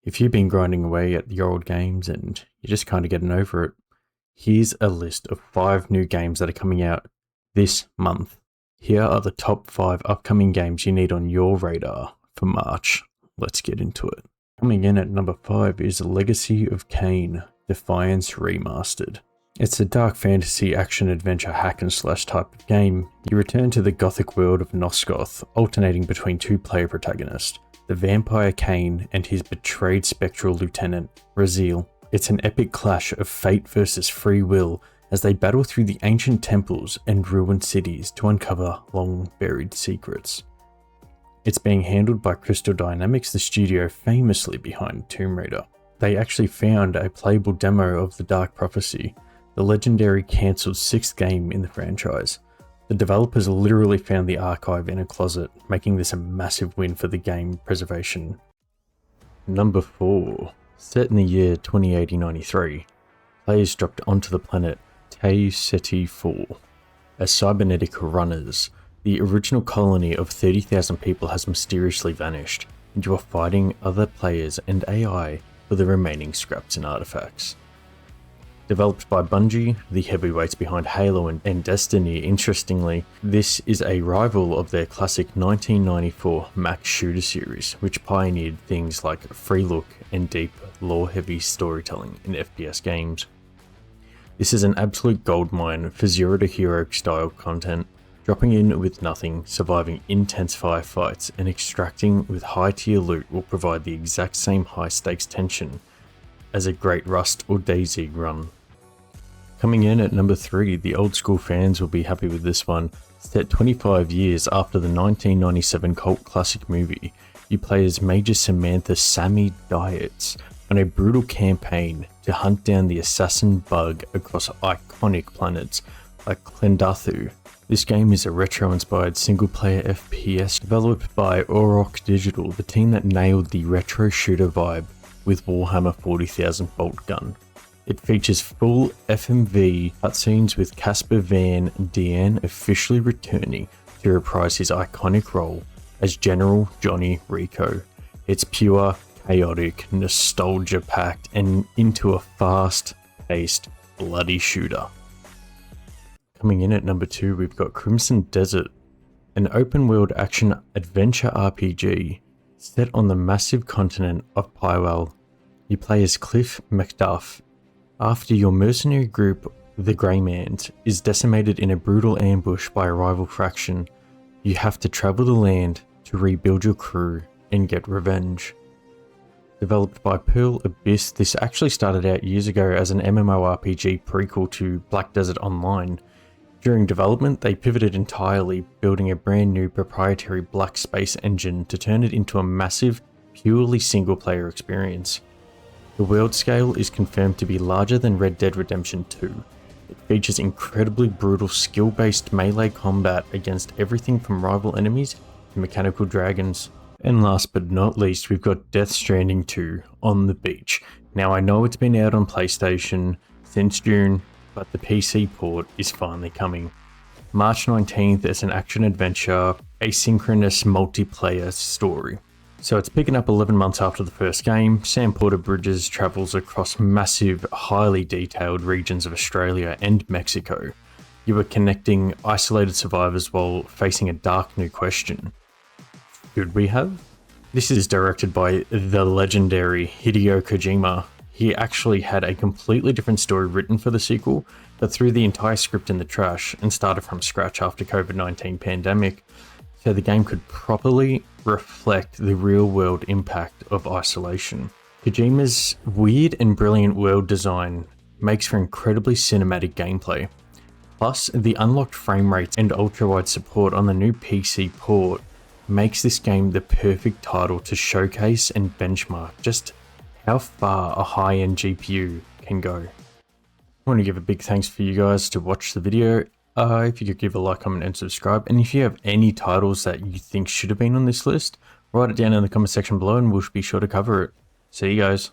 If you've been grinding away at your old games and you're just kind of getting over it, here's a list of 5 new games that are coming out this month. Here are the top 5 upcoming games you need on your radar for March. Let's get into it. Coming in at number 5 is Legacy of Kain, Defiance Remastered. It's a dark fantasy action-adventure hack-and-slash type of game. You return to the gothic world of Nosgoth, alternating between 2 player protagonists, the vampire Kain and his betrayed spectral lieutenant, Raziel. It's an epic clash of fate versus free will as they battle through the ancient temples and ruined cities to uncover long-buried secrets. It's being handled by Crystal Dynamics, the studio famously behind Tomb Raider. They actually found a playable demo of The Dark Prophecy, the legendary cancelled 6th game in the franchise. The developers literally found the archive in a closet, making this a massive win for the game preservation. Number 4. Set in the year 2080-93, players dropped onto the planet Te Seti 4. As cybernetic runners, the original colony of 30,000 people has mysteriously vanished, and you are fighting other players and AI for the remaining scraps and artifacts. Developed by Bungie, the heavyweights behind Halo and Destiny, interestingly, this is a rival of their classic 1994 Max Shooter series, which pioneered things like free look and deep, lore-heavy storytelling in FPS games. This is an absolute goldmine for zero-to-hero style content, dropping in with nothing, surviving intense firefights, and extracting with high-tier loot will provide the exact same high-stakes tension as a great Rust or DayZ run. Coming in at number 3, the old school fans will be happy with this one. Set 25 years after the 1997 cult classic movie, you play as Major Samantha Sammy Dietz on a brutal campaign to hunt down the assassin bug across iconic planets like Klendathu. This game is a retro-inspired single-player FPS developed by Auroch Digital, the team that nailed the retro shooter vibe with Warhammer 40,000 bolt gun. It features full FMV cutscenes with Casper Van Dien officially returning to reprise his iconic role as General Johnny Rico. It's pure, chaotic, nostalgia-packed, and into a fast-paced, bloody shooter. Coming in at number 2, we've got Crimson Desert, an open-world action-adventure RPG set on the massive continent of Pywell. You play as Cliff Macduff. After your mercenary group, the Greymans, is decimated in a brutal ambush by a rival faction, you have to travel the land to rebuild your crew and get revenge. Developed by Pearl Abyss, this actually started out years ago as an MMORPG prequel to Black Desert Online. During development, they pivoted entirely, building a brand new proprietary Black Space engine to turn it into a massive, purely single-player experience. The world scale is confirmed to be larger than Red Dead Redemption 2. It features incredibly brutal skill-based melee combat against everything from rival enemies to mechanical dragons. And last but not least, we've got Death Stranding 2 on the beach. Now I know it's been out on PlayStation since June, but the PC port is finally coming. March 19th is an action-adventure, asynchronous multiplayer story. So it's picking up 11 months after the first game. Sam Porter Bridges travels across massive, highly detailed regions of Australia and Mexico. You are connecting isolated survivors while facing a dark new question. Should we have? This is directed by the legendary Hideo Kojima. He actually had a completely different story written for the sequel, but threw the entire script in the trash and started from scratch after COVID-19 pandemic, so the game could properly reflect the real-world impact of isolation. Kojima's weird and brilliant world design makes for incredibly cinematic gameplay. Plus, the unlocked frame rates and ultra-wide support on the new PC port makes this game the perfect title to showcase and benchmark just how far a high-end GPU can go. I want to give a big thanks for you guys to watch the video. If you could give a like, comment, and subscribe. And if you have any titles that you think should have been on this list, write it down in the comment section below and we'll be sure to cover it. See you guys.